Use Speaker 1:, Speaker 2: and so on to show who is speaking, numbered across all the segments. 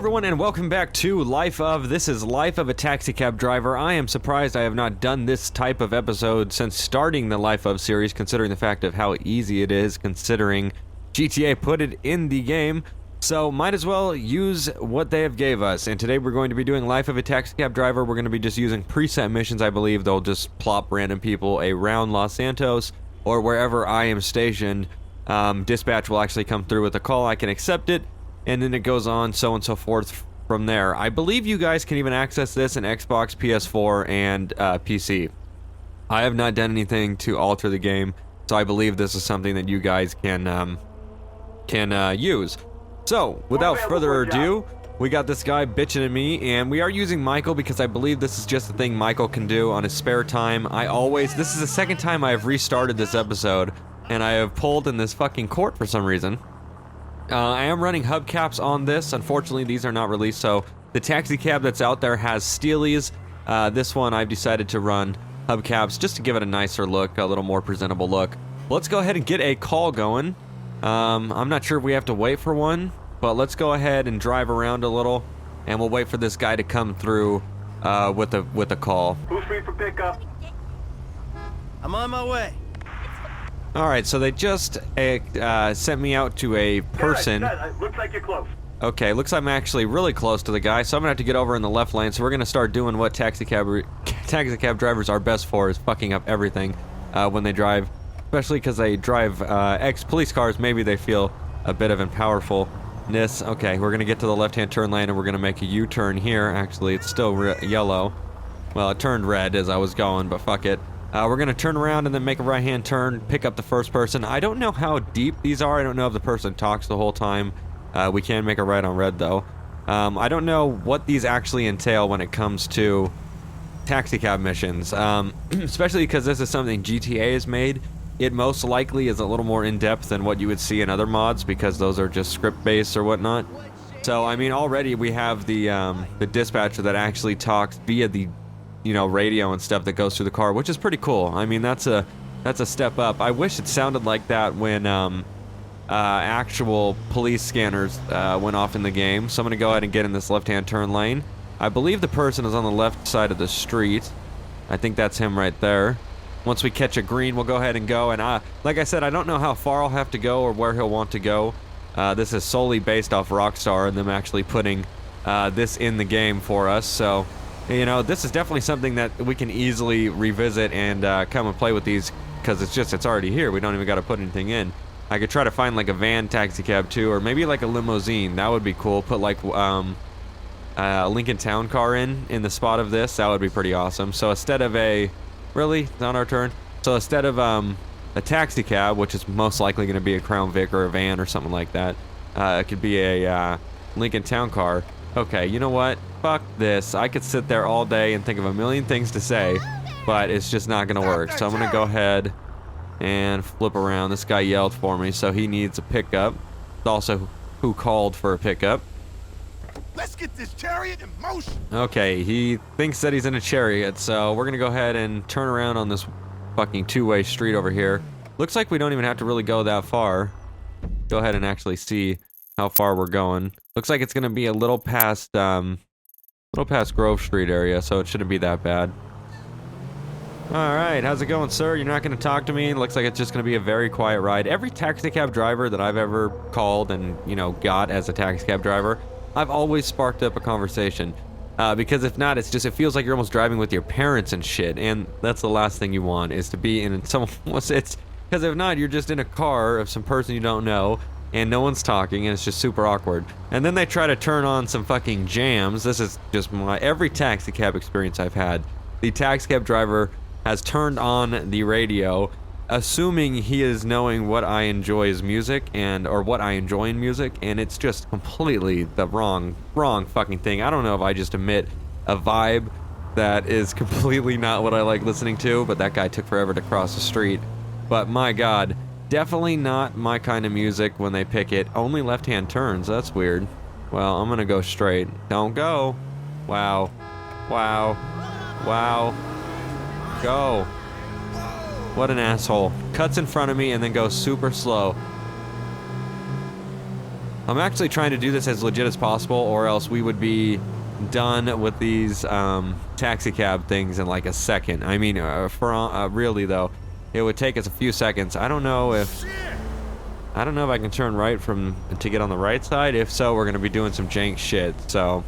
Speaker 1: everyone, and welcome back to This is Life of a Taxi Cab Driver. I am surprised I have not done this type of episode since starting the Life of series, considering the fact of how easy it is, considering GTA put it in the game. So might as well use what they have gave us. And today we're going to be doing Life of a Taxi Cab Driver. We're going to be just using preset missions, I believe. They'll just plop random people around Los Santos or wherever I am stationed. Dispatch will actually come through with a call. I can accept it. And then it goes on, so on and so forth from there. I believe you guys can even access this in Xbox, PS4, and PC. I have not done anything to alter the game, so I believe this is something that you guys can use. So, without further ado, we got this guy bitching at me, and we are using Michael because I believe this is just the thing Michael can do on his spare time. This is the second time I have restarted this episode, and I have pulled in this fucking court for some reason. I am running hubcaps on this. Unfortunately, these are not released, so the taxi cab that's out there has Steelies. This one I've decided to run hubcaps just to give it a nicer look, a little more presentable look. Let's go ahead and get a call going. I'm not sure if we have to wait for one, but let's go ahead and drive around a little, and we'll wait for this guy to come through with a call.
Speaker 2: Who's free for pickup?
Speaker 3: I'm on my way.
Speaker 1: Alright, so they just sent me out to a person.
Speaker 2: Looks like you're close.
Speaker 1: Okay, looks like I'm actually really close to the guy, so I'm gonna have to get over in the left lane. So we're gonna start doing what taxi cab drivers are best for, is fucking up everything when they drive. Especially because they drive ex-police cars, maybe they feel a bit of powerfulness. Okay, we're gonna get to the left-hand turn lane and we're gonna make a U-turn here. Actually, it's still yellow. Well, it turned red as I was going, but fuck it. We're going to turn around and then make a right-hand turn, pick up the first person. I don't know how deep these are. I don't know if the person talks the whole time. We can make a right on red, though. I don't know what these actually entail when it comes to taxi cab missions, especially because this is something GTA has made. It most likely is a little more in-depth than what you would see in other mods, because those are just script-based or whatnot. So, I mean, already we have the dispatcher that actually talks via the radio and stuff that goes through the car, which is pretty cool. I mean, that's a step up. I wish it sounded like that when actual police scanners went off in the game. So I'm gonna go ahead and get in this left-hand turn lane. I believe the person is on the left side of the street. I think that's him right there. Once we catch a green, we'll go ahead and go. And like I said, I don't know how far I'll have to go or where he'll want to go. This is solely based off Rockstar and them actually putting this in the game for us. So, this is definitely something that we can easily revisit and come and play with these, because it's already here. We don't even got to put anything in. I could try to find like a van taxi cab too, or maybe like a limousine. That would be cool. Put like a Lincoln Town car in the spot of this. That would be pretty awesome. So instead of really, not our turn. So instead of a taxi cab, which is most likely going to be a Crown Vic or a van or something like that, it could be a Lincoln Town car. Okay, you know what? Fuck this. I could sit there all day and think of a million things to say, but it's just not gonna work. So I'm gonna go ahead and flip around. This guy yelled for me, so he needs a pickup. It's also who called for a pickup.
Speaker 3: Let's get this chariot in motion.
Speaker 1: Okay, he thinks that he's in a chariot, so we're gonna go ahead and turn around on this fucking two-way street over here. Looks like we don't even have to really go that far. Go ahead and actually see how far we're going. Looks like it's gonna be a little past Grove Street area, so it shouldn't be that bad. Alright, how's it going, sir? You're not gonna talk to me? Looks like it's just gonna be a very quiet ride. Every taxi cab driver that I've ever called and, got as a taxi cab driver, I've always sparked up a conversation. Because if not, it feels like you're almost driving with your parents and shit, and that's the last thing you want, is to be in because if not, you're just in a car of some person you don't know, and no one's talking, and it's just super awkward. And then they try to turn on some fucking jams. This is just every taxi cab experience I've had. The taxi cab driver has turned on the radio, assuming he is knowing what I enjoy as music, or what I enjoy in music, and it's just completely the wrong fucking thing. I don't know if I just emit a vibe that is completely not what I like listening to, but that guy took forever to cross the street. But my god, definitely not my kind of music when they pick it. Only left-hand turns, that's weird. Well, I'm gonna go straight. Don't go. Wow. Wow. Wow. Go. What an asshole. Cuts in front of me and then goes super slow. I'm actually trying to do this as legit as possible, or else we would be done with these taxi cab things in like a second. I mean, really though, it would take us a few seconds. I don't know if I can turn right to get on the right side. If so, we're gonna be doing some jank shit. So,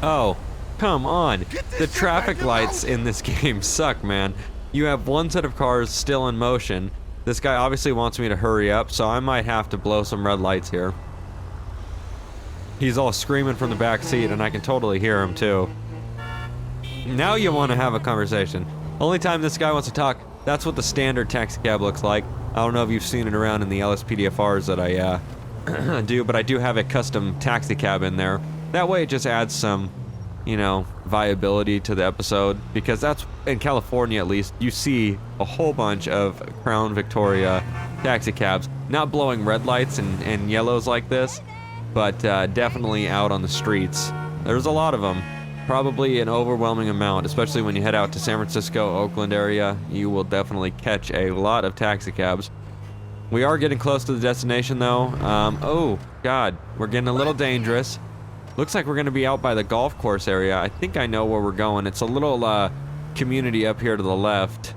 Speaker 1: oh, come on! The traffic lights in this game suck, man. You have one set of cars still in motion. This guy obviously wants me to hurry up, so I might have to blow some red lights here. He's all screaming from the back seat, and I can totally hear him too. Now you want to have a conversation. Only time this guy wants to talk, that's what the standard taxi cab looks like. I don't know if you've seen it around in the LSPDFRs that I do, but I do have a custom taxi cab in there. That way it just adds some, you know, viability to the episode, because that's, in California at least, you see a whole bunch of Crown Victoria taxi cabs, not blowing red lights and yellows like this, but definitely out on the streets. There's a lot of them, probably an overwhelming amount, especially when you head out to San Francisco, Oakland area. You will definitely catch a lot of taxi cabs. We are getting close to the destination though. Oh god, we're getting a little dangerous. Looks like we're going to be out by the golf course area. I think I know where we're going. It's a little community up here to the left.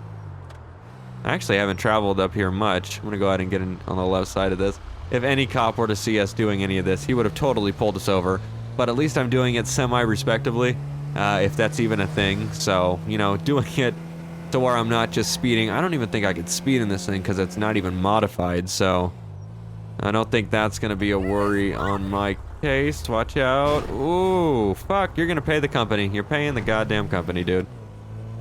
Speaker 1: I actually haven't traveled up here much. I'm going to go ahead and get in on the left side of this. If any cop were to see us doing any of this, he would have totally pulled us over. But at least I'm doing it semi-respectively, if that's even a thing. So, you know, doing it to where I'm not just speeding. I don't even think I could speed in this thing because it's not even modified. So, I don't think that's going to be a worry on my case. Watch out. Ooh, fuck. You're going to pay the company. You're paying the goddamn company, dude.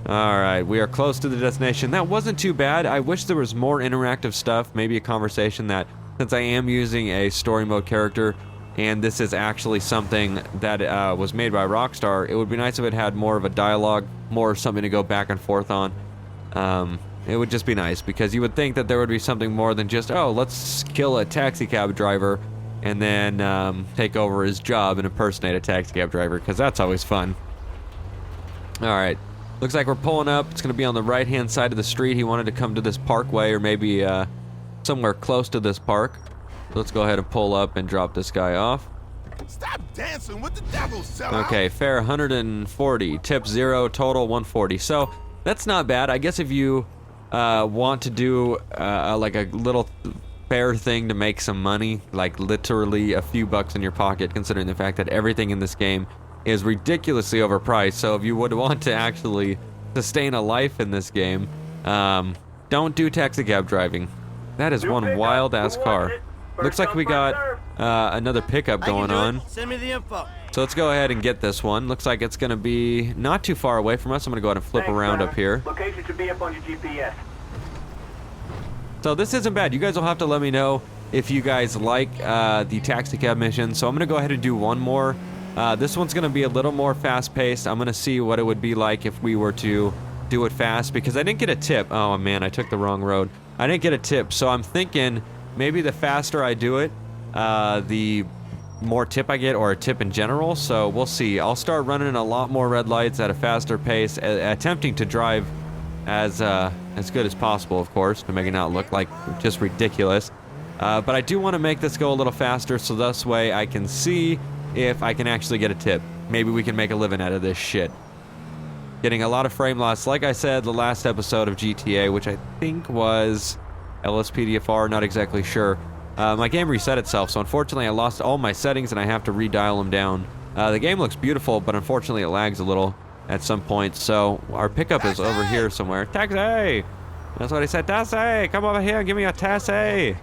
Speaker 1: Alright, we are close to the destination. That wasn't too bad. I wish there was more interactive stuff. Maybe a conversation that, since I am using a story mode character, and this is actually something that was made by Rockstar, it would be nice if it had more of a dialogue, more something to go back and forth on. It would just be nice, because you would think that there would be something more than just, oh, let's kill a taxi cab driver and then take over his job and impersonate a taxi cab driver, because that's always fun. Alright, looks like we're pulling up. It's going to be on the right-hand side of the street. He wanted to come to this parkway, or maybe somewhere close to this park. Let's go ahead and pull up and drop this guy off.
Speaker 3: Stop dancing with the devil, sellout.
Speaker 1: Okay, fare 140, tip 0, total 140. So that's not bad. I guess if you want to do like a little fair thing to make some money, like literally a few bucks in your pocket, considering the fact that everything in this game is ridiculously overpriced. So if you would want to actually sustain a life in this game, don't do taxi cab driving. That is one wild ass car. Looks like we got another pickup going on.
Speaker 3: Send me the info.
Speaker 1: So let's go ahead and get this one. Looks like it's going to be not too far away from us. I'm going to go ahead and flip around up here.
Speaker 2: Location should be up on your GPS.
Speaker 1: So this isn't bad. You guys will have to let me know if you guys like the taxi cab mission. So I'm going to go ahead and do one more. This one's going to be a little more fast-paced. I'm going to see what it would be like if we were to do it fast, because I didn't get a tip. Oh man, I took the wrong road. I didn't get a tip, so I'm thinking maybe the faster I do it, the more tip I get, or a tip in general. So we'll see. I'll start running a lot more red lights at a faster pace, attempting to drive as good as possible, of course, to make it not look like just ridiculous. But I do want to make this go a little faster, so this way I can see if I can actually get a tip. Maybe we can make a living out of this shit. Getting a lot of frame loss. Like I said, the last episode of GTA, which I think was LSPDFR, not exactly sure. My game reset itself, so unfortunately I lost all my settings and I have to redial them down. The game looks beautiful, but unfortunately it lags a little at some point, so our pickup is over here somewhere. Taxi! That's what I said. Taxi! Come over here and give me a taxi!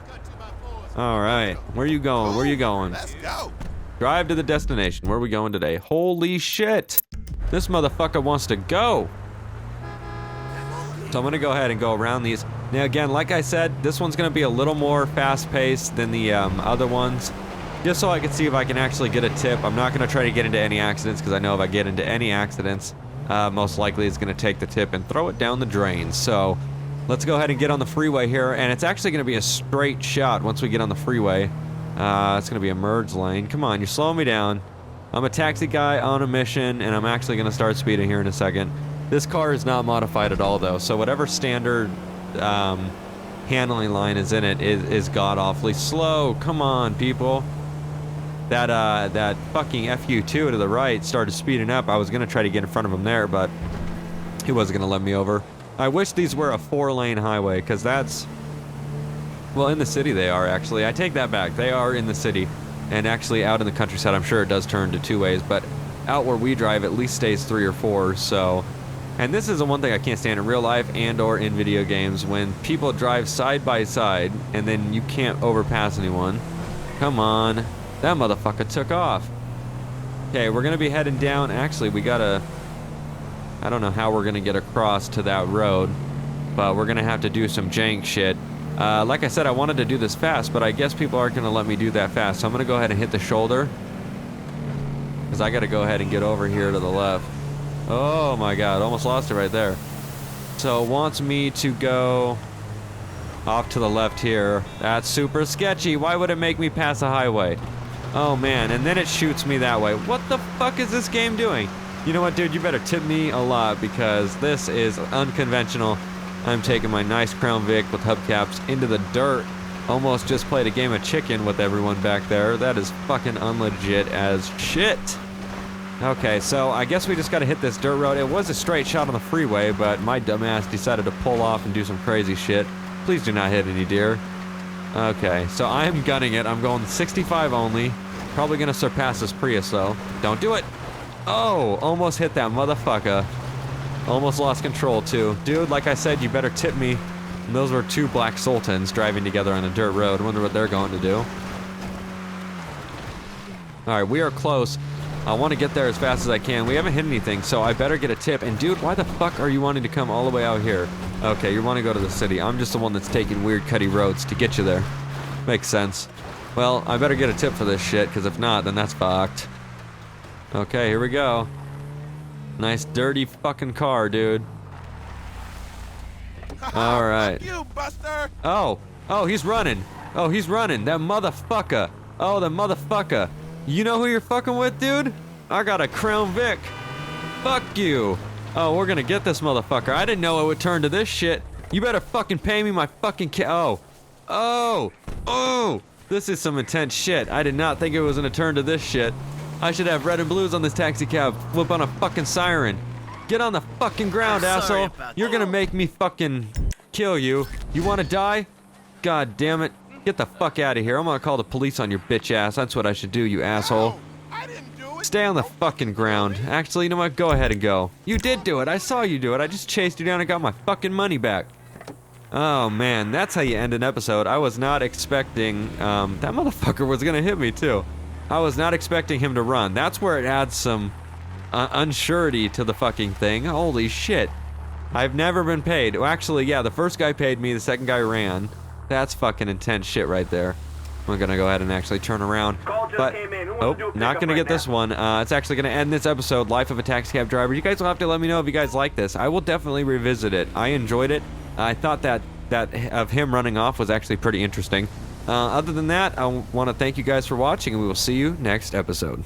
Speaker 1: Alright, where you going? Where you going?
Speaker 3: Let's go.
Speaker 1: Drive to the destination. Where are we going today? Holy shit! This motherfucker wants to go! So I'm going to go ahead and go around these. Now again, like I said, this one's going to be a little more fast-paced than the other ones, just so I can see if I can actually get a tip. I'm not going to try to get into any accidents, because I know if I get into any accidents, most likely it's going to take the tip and throw it down the drain. So let's go ahead and get on the freeway here, and it's actually going to be a straight shot once we get on the freeway. It's going to be a merge lane. Come on, you're slowing me down. I'm a taxi guy on a mission, and I'm actually going to start speeding here in a second. This car is not modified at all, though, so whatever standard handling line is in it is god-awfully slow. Come on, people. That fucking FU2 to the right started speeding up. I was gonna try to get in front of him there, but he wasn't gonna let me over. I wish these were a 4-lane highway, because that's... Well, in the city they are, actually. I take that back. They are in the city. And actually out in the countryside, I'm sure it does turn to 2 ways, but out where we drive at least stays 3 or 4, so... And this is the one thing I can't stand in real life and or in video games, when people drive side by side and then you can't overpass anyone. Come on. That motherfucker took off. Okay, we're gonna be heading down. Actually, we gotta... I don't know how we're gonna get across to that road, but we're gonna have to do some jank shit. Like I said, I wanted to do this fast, but I guess people aren't gonna let me do that fast, so I'm gonna go ahead and hit the shoulder, because I gotta go ahead and get over here to the left. Oh my god, almost lost it right there. So it wants me to go off to the left here. That's super sketchy. Why would it make me pass a highway? Oh man, and then it shoots me that way. What the fuck is this game doing? You know what, dude? You better tip me a lot, because this is unconventional. I'm taking my nice Crown Vic with hubcaps into the dirt. Almost just played a game of chicken with everyone back there. That is fucking unlegit as shit. Okay, so I guess we just gotta hit this dirt road. It was a straight shot on the freeway, but my dumbass decided to pull off and do some crazy shit. Please do not hit any deer. Okay, so I'm gunning it. I'm going 65 only. Probably gonna surpass this Prius though. Don't do it! Oh, almost hit that motherfucker. Almost lost control too. Dude, like I said, you better tip me. And those were 2 black sultans driving together on a dirt road. I wonder what they're going to do. Alright, we are close. I want to get there as fast as I can. We haven't hit anything, so I better get a tip. And dude, why the fuck are you wanting to come all the way out here? Okay, you want to go to the city. I'm just the one that's taking weird cutty roads to get you there. Makes sense. Well, I better get a tip for this shit, because if not, then that's fucked. Okay, here we go. Nice dirty fucking car, dude. Alright.
Speaker 3: Fuck you, Buster!
Speaker 1: Oh, he's running. Oh, he's running. That motherfucker. Oh, the motherfucker. You know who you're fucking with, dude? I got a Crown Vic. Fuck you. Oh, we're gonna get this motherfucker. I didn't know it would turn to this shit. You better fucking pay me my fucking Oh. This is some intense shit. I did not think it was gonna turn to this shit. I should have red and blues on this taxi cab. Flip on a fucking siren. Get on the fucking ground, asshole. You're gonna make me fucking kill you. You wanna die? God damn it. Get the fuck out of here. I'm gonna call the police on your bitch ass. That's what I should do, you asshole.
Speaker 3: I didn't do it.
Speaker 1: Stay on the fucking ground. Actually, you know what? Go ahead and go. You did do it. I saw you do it. I just chased you down and got my fucking money back. Oh man, that's how you end an episode. I was not expecting, that motherfucker was gonna hit me too. I was not expecting him to run. That's where it adds some unsurety to the fucking thing. Holy shit. I've never been paid. Well, actually, yeah, the first guy paid me, the second guy ran. That's fucking intense shit right there. I'm gonna go ahead and actually turn around. But, not gonna get this one. It's actually gonna end this episode, Life of a Taxi Cab Driver. You guys will have to let me know if you guys like this. I will definitely revisit it. I enjoyed it. I thought that of him running off was actually pretty interesting. Other than that, I want to thank you guys for watching, and we will see you next episode.